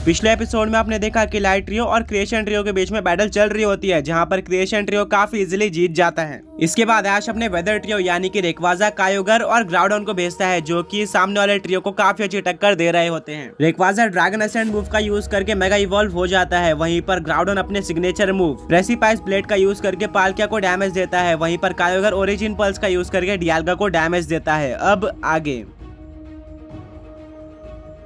पिछले एपिसोड में आपने देखा कि लाइट ट्रियो और क्रिएशन ट्रियो के बीच में बैटल चल रही होती है, जहां पर क्रिएशन ट्रियो काफी इजीली जीत जाता है। इसके बाद ऐश अपने वेदर ट्रियो यानी कि रेक्वाजा, कायोगर और ग्राउडन को भेजता है, जो कि सामने वाले ट्रियो को काफी अच्छी टक्कर दे रहे होते हैं। रेक्वाजा ड्रैगन असेंड मूव का यूज करके मेगा इवॉल्व हो जाता है। वहीं पर ग्राउडन अपने सिग्नेचर मूव प्रेसिपाइस ब्लेड का यूज करके पाल्किया को डैमेज देता है। वहीं पर कायोगर ओरिजिन पल्स का यूज करके डियाल्गा को डैमेज देता है। अब आगे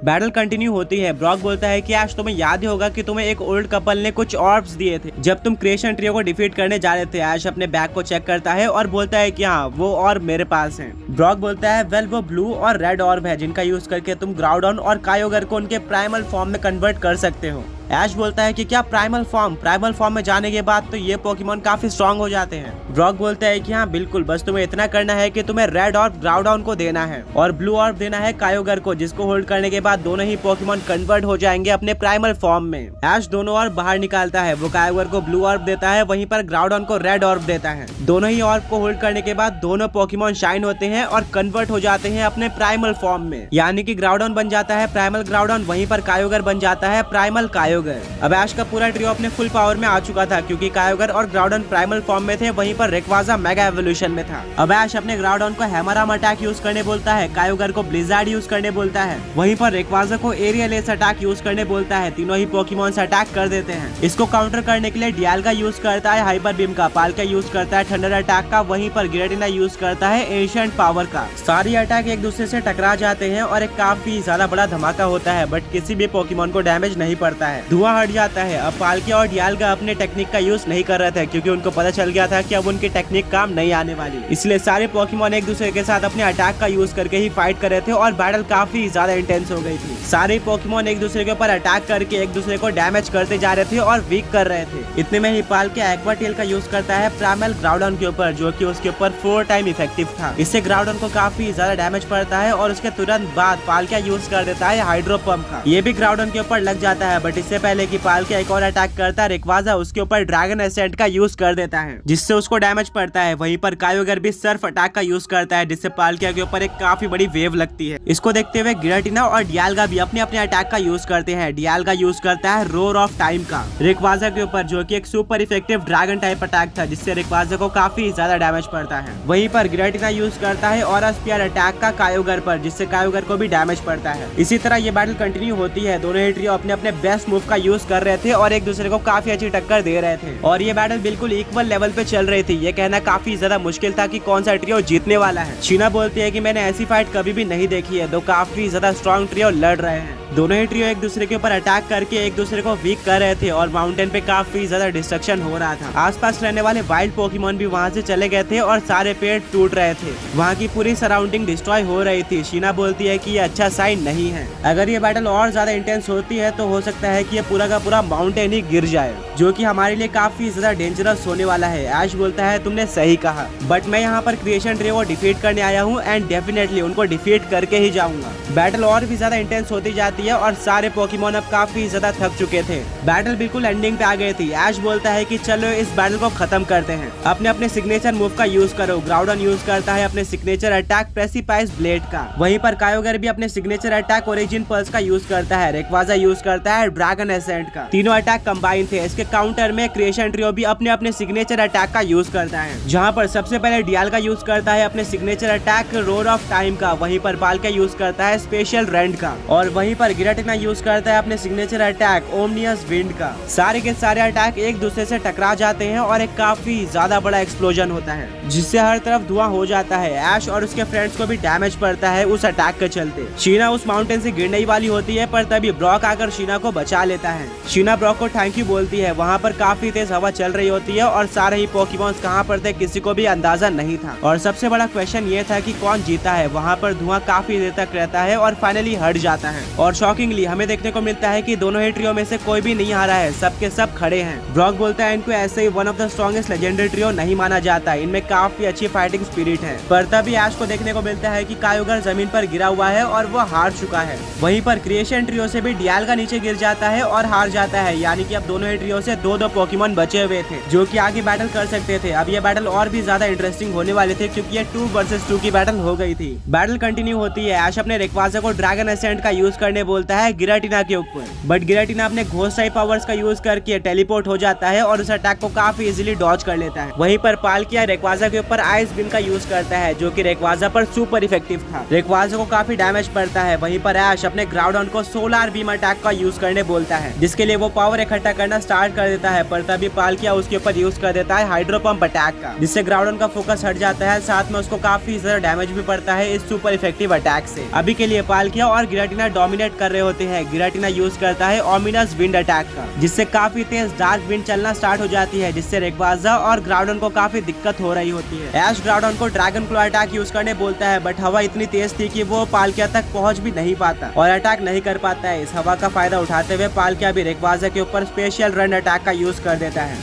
बैटल कंटिन्यू होती है। ब्रॉक बोलता है कि आज तुम्हें याद ही होगा कि तुम्हें एक ओल्ड कपल ने कुछ ऑर्ब्स दिए थे जब तुम क्रिएशन ट्रियो को डिफीट करने जा रहे थे। ऐश अपने बैग को चेक करता है और बोलता है कि हाँ, वो ऑर्ब मेरे पास हैं। ब्रॉक बोलता है वेल, वो ब्लू और रेड ऑर्ब है जिनका यूज करके तुम ग्राउडन और कायोगर को उनके प्राइमल फॉर्म में कन्वर्ट कर सकते हो। ऐश बोलता है कि क्या प्राइमल फॉर्म में जाने के बाद तो ये पोकेमॉन काफी स्ट्रांग हो जाते हैं। ब्रॉक बोलता है कि हाँ बिल्कुल, बस तुम्हें इतना करना है कि तुम्हें रेड ऑर्ब ग्राउडन को देना है और ब्लू ऑर्ब देना है कायोगर को, जिसको होल्ड करने के बाद दोनों ही पोकेमॉन कन्वर्ट हो जाएंगे अपने प्राइमल फॉर्म में। ऐश दोनों ऑर्ब बाहर निकालता है। वो कायोगर को ब्लू ऑर्ब देता है, वहीं पर ग्राउडन को रेड ऑर्ब देता है। दोनों ही ऑर्ब को होल्ड करने के बाद दोनों पोकेमॉन शाइन होते हैं और कन्वर्ट हो जाते हैं अपने प्राइमल फॉर्म में, यानी कि ग्राउडन बन जाता है प्राइमल ग्राउडन, वहीं पर कायोगर बन जाता है प्राइमल कायोगर। अब ऐश का पूरा ट्रियो अपने फुल पावर में आ चुका था, क्योंकि कायोगर और ग्राउडन प्राइमल फॉर्म में थे, वहीं पर रेक्वाजा मेगा एवोल्यूशन में था। अब ऐश अपने ग्राउडन को हैमराम अटैक यूज करने बोलता है, कायोगर को ब्लिजार्ड यूज करने बोलता है, वहीं पर रेक्वाजा को एरियल एस अटैक यूज करने बोलता है। तीनों ही पोकेमॉन अटैक कर देते हैं। इसको काउंटर करने के लिए डियाल्गा यूज करता है हाइपर बीम का, पाल्किया यूज करता है थंडर अटैक का, वहीं पर गिरेटिना यूज करता है एंशिएंट पावर का। सारी अटैक एक दूसरे से टकरा जाते हैं और एक काफी ज्यादा बड़ा धमाका होता है, बट किसी भी पोकेमॉन को डैमेज नहीं पड़ता है। धुआं हट जाता है। अब पाल्किया और डियाल्गा अपने टेक्निक का यूज नहीं कर रहे थे, क्योंकि उनको पता चल गया था कि अब उनकी टेक्निक काम नहीं आने वाली। इसलिए सारे पोकेमॉन एक दूसरे के साथ अपने अटैक का यूज करके ही फाइट कर रहे थे और बैटल काफी ज्यादा इंटेंस हो गई थी। सारे पोकेमॉन एक दूसरे के ऊपर अटैक करके एक दूसरे को डैमेज करते जा रहे थे और वीक कर रहे थे। इतने में ही पाल्किया एक्वा टेल का यूज करता है प्राइमल ग्राउडन के ऊपर, जो कि उसके ऊपर 4 टाइम इफेक्टिव था। इससे ग्राउडन को काफी ज्यादा डैमेज पड़ता है और उसके तुरंत बाद पाल्किया यूज कर देता है हाइड्रो पंप का। ये भी ग्राउडन के ऊपर लग जाता है, बट इससे पहले कि पाल्किया एक और अटैक करता है, रेक्वाजा उसके ऊपर ड्रैगन एसेंट का यूज कर देता है, जिससे उसको डैमेज पड़ता है। वहीं पर कायोगर भी सर्फ अटैक का यूज करता है, जिससे पाल्किया के ऊपर एक काफी बड़ी वेव लगती है। इसको देखते हुए गिरेटिना और डियाल्गा भी अपने अपने अटैक का यूज करते हैं। डियाल्गा यूज करता है रोर ऑफ टाइम का रेक्वाजा के ऊपर, जो कि एक super effective dragon type attack था, जिससे रेक्वाजा को काफी ज्यादा डैमेज पड़ता है। वहीं पर गिरेटिना यूज करता है ऑरा स्पीयर अटैक का कायोगर पर, जिससे कायोगर को भी डैमेज पड़ता है। इसी तरह ये बैटल कंटिन्यू होती है। दोनों ही ट्रियो अपने अपने बेस्ट मूव का यूज कर रहे थे और एक दूसरे को काफी अच्छी टक्कर दे रहे थे, और ये बैटल बिल्कुल इक्वल लेवल पे चल रही थी। ये कहना काफी ज्यादा मुश्किल था कि कौन सा ट्रियो जीतने वाला है। शीना बोलती है कि मैंने ऐसी फाइट कभी भी नहीं देखी है। दो काफी ज्यादा स्ट्रॉन्ग ट्रियो लड़ रहे हैं। दोनों ही ट्रियो एक दूसरे के ऊपर अटैक करके एक दूसरे को वीक कर रहे थे और माउंटेन पे काफी ज्यादा डिस्ट्रक्शन हो रहा था। आसपास रहने वाले वाइल्ड पोकेमॉन भी वहाँ से चले गए थे और सारे पेड़ टूट रहे थे। वहाँ की पूरी सराउंडिंग डिस्ट्रॉय हो रही थी। शीना बोलती है कि ये अच्छा साइन नहीं है। अगर ये बैटल और ज्यादा इंटेंस होती है तो हो सकता है कि ये पूरा का पूरा माउंटेन ही गिर जाए, जो कि हमारे लिए काफी ज्यादा डेंजरस होने वाला है। ऐश बोलता है तुमने सही कहा, बट मैं यहाँ पर क्रिएशन ट्रियो को डिफीट करने आया हूँ एंड डेफिनेटली उनको डिफीट करके ही जाऊंगा। बैटल और भी ज्यादा इंटेंस होती जाती है और सारे पोकेमॉन अब काफी ज्यादा थक चुके थे। बैटल बिल्कुल एंडिंग पे आ गई थी। ऐश बोलता है कि चलो इस बैटल को खत्म करते हैं, अपने अपने सिग्नेचर मूव का यूज करो। ग्राउडन यूज करता है अपने सिग्नेचर अटैक प्रेसिपाइस ब्लेड का, वहीं पर कायोगर भी अपने सिग्नेचर अटैक ओरिजिन पल्स का यूज करता है। रेक्वाजा यूज करता है ड्रैगन एसेंट का। तीनों अटैक कंबाइन थे। इसके काउंटर में क्रिएशन ट्रियो भी अपने अपने सिग्नेचर अटैक का यूज करता है, जहाँ पर सबसे पहले डियाल्गा यूज करता है अपने signature attack roar of time का, वहीं पर पाल्किया यूज करता है स्पेशल रेंड का, और वहीं पर गिरेटिना यूज करता है अपने सिग्नेचर अटैक ओमनियस विंड का। सारे के सारे अटैक एक दूसरे से टकरा जाते हैं और एक काफी ज्यादा बड़ा एक्सप्लोजन होता है, जिससे हर तरफ धुआं हो जाता है। ऐश और उसके फ्रेंड्स को भी डैमेज पड़ता है उस अटैक के चलते। शीना उस माउंटेन से गिरने ही वाली होती है, पर तभी ब्रॉक आकर शीना को बचा लेता है। शीना ब्रॉक को थैंक यू बोलती है। वहाँ पर काफी तेज हवा चल रही होती है और सारे ही पोकेमॉन्स कहाँ पर थे किसी को भी अंदाजा नहीं था। और सबसे बड़ा क्वेश्चन ये था कि कौन जीता है। वहाँ पर धुआं काफी देर तक रहता है और फाइनली हट जाता है, और शॉकिंगली हमें देखने को मिलता है कि दोनों ही ट्रियो में से कोई भी नहीं हारा है, सबके सब खड़े हैं। ब्रॉक बोलता है इनको ऐसे ही one of the strongest legendary trio नहीं माना जाता, इनमें काफी अच्छी फाइटिंग स्पिरिट है। पर तभी ऐश को देखने को मिलता है कि कायोगर जमीन पर गिरा हुआ है और वो हार चुका है। वहीं पर क्रिएशन ट्रियो से भी डियाल्गा नीचे गिर जाता है और हार जाता है, यानी कि अब दोनों ही ट्रियो से दो पोकेमॉन बचे हुए थे जो कि आगे बैटल कर सकते थे। अब ये बैटल और भी ज्यादा इंटरेस्टिंग होने वाले थे क्योंकि ये 2 वर्सेस 2 की बैटल हो गई थी। बैटल कंटिन्यू होती है। ऐश अपने रेक्वाजा को ड्रैगन एसेंट का यूज करने बोलता है गिराटिना के ऊपर, बट गिराटिना अपने घोस्ट टाइप पावर्स का यूज करके टेलीपोर्ट हो जाता है और उस अटैक को काफी इजीली डॉज कर लेता है। वहीं पर पाल्किया रेक्वाजा के ऊपर आइस बीम का यूज करता है जो कि रेक्वाजा पर सुपर इफेक्टिव था। रेक्वाजा को काफी डैमेज पड़ता है। वहीं पर ऐश अपने ग्राउडन को सोलर बीम अटैक का यूज करने बोलता है जिसके लिए वो पावर इकट्ठा करना स्टार्ट कर देता है। पर तभी पाल्किया उसके ऊपर यूज कर देता है हाइड्रो पंप अटैक का, जिससे ग्राउडन का फोकस हट जाता है, साथ में उसको काफी ज्यादा डैमेज भी पड़ता है इस सुपर इफेक्टिव अटैक से। अभी के लिए पाल्किया और गिराटिना डोमिनेट कर रहे होते हैं। गिराटिना यूज करता है ओमिनस विंड अटैक का, जिससे काफी तेज डार्क विंड चलना स्टार्ट हो जाती है, जिससे रेक्वाजा और ग्राउडन को काफी दिक्कत हो रही होती है। ऐश ग्राउडन को ड्रैगन क्लो अटैक यूज करने बोलता है, बट हवा इतनी तेज थी कि वो पाल्किया तक पहुंच भी नहीं पाता और अटैक नहीं कर पाता है। इस हवा का फायदा उठाते हुए पाल्किया भी रेक्वाजा के ऊपर स्पेशल रन अटैक का यूज कर देता है,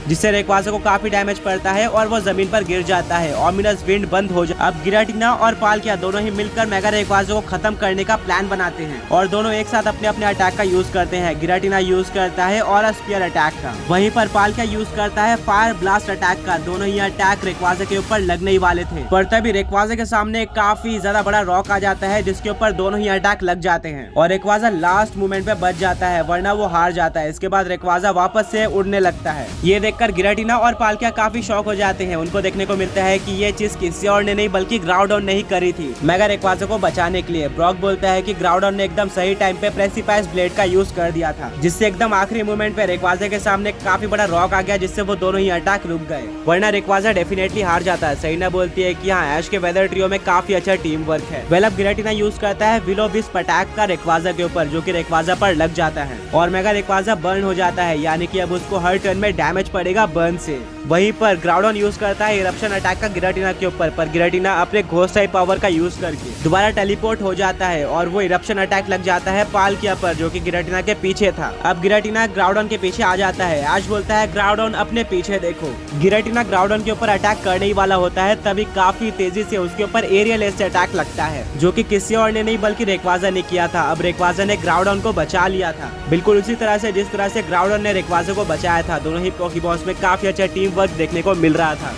जिससे रेक्वाजा को काफी डैमेज पड़ता है और वो जमीन पर गिर जाता है। ओमिनस विंड बंद हो जाता है। अब गिराटिना और पाल्किया दोनों ही मिलकर मेगा रेक्वाजा को खत्म करने का प्लान बनाते हैं और दोनों एक साथ अपने अपने अटैक का यूज करते हैं। गिराटिना यूज करता है और स्पीयर अटैक का, वहीं पर पाल्किया यूज करता है फायर ब्लास्ट अटैक का। दोनों ही अटैक रेक्वाजा के ऊपर लगने ही वाले थे, पर तभी रेक्वाजा के सामने काफी ज्यादा बड़ा रॉक आ जाता है जिसके ऊपर दोनों ही अटैक लग जाते हैं और रेक्वाजा लास्ट मोमेंट पे बच जाता है, वरना वो हार जाता है। इसके बाद रेक्वाजा वापस से उड़ने लगता है। ये देखकर गिराटिना और पाल्किया काफी शॉक हो जाते हैं। उनको देखने को मिलता है कि ये चीज किसी और ने नहीं बल्कि ग्राउडन ने ही करी थी मेगा रेक्वाजा को बचाने के लिए। ब्रॉक बोलता है कि ग्राउडन ने एकदम सही टाइम पे प्रेसिपाइस ब्लेड का यूज कर दिया था, जिससे एकदम आखिरी मोमेंट पे रेक्वाजा के सामने काफी बड़ा रॉक आ गया, जिससे वो दोनों ही अटैक रुक गए, वरना रेक्वाजा डेफिनेटली हार जाता है। सहीना बोलती है कि हाँ, ऐश के वेदर ट्रियो में काफी अच्छा टीम वर्क है। वेल अब गिराटिना यूज करता है विलो विस्प अटैक का रेक्वाजा के ऊपर, जो कि रेक्वाजा पर लग जाता है और मेगा रेक्वाजा बर्न हो जाता है, यानी कि अब उसको हर टर्न में डैमेज पड़ेगा बर्न से। वहीं पर ग्राउडन यूज करता है इरप्शन अटैक का गिराटिना के ऊपर, पर गिराटिना अपने घोस्ट टाइप पावर का यूज करके दोबारा टेलीपोर्ट हो जाता है और वो इरप्शन अटैक लग जाता है पाल्किया पर, जो कि गिराटिना के पीछे था। अब गिराटिना ग्राउडन के पीछे आ जाता है। ऐश बोलता है ग्राउडन अपने पीछे देखो। गिराटिना ग्राउडन के ऊपर अटैक करने ही वाला होता है, तभी काफी तेजी से उसके ऊपर एरियल एस अटैक लगता है, जो कि किसी और ने नहीं बल्कि रेक्वाजा ने किया था। अब रेक्वाजा ने ग्राउडन को बचा लिया था, बिल्कुल उसी तरह से जिस तरह से ग्राउडन ने रेक्वाजा को बचाया था। दोनों ही पोकेबॉस में काफी अच्छा टीम वर्क देखने को मिल रहा था।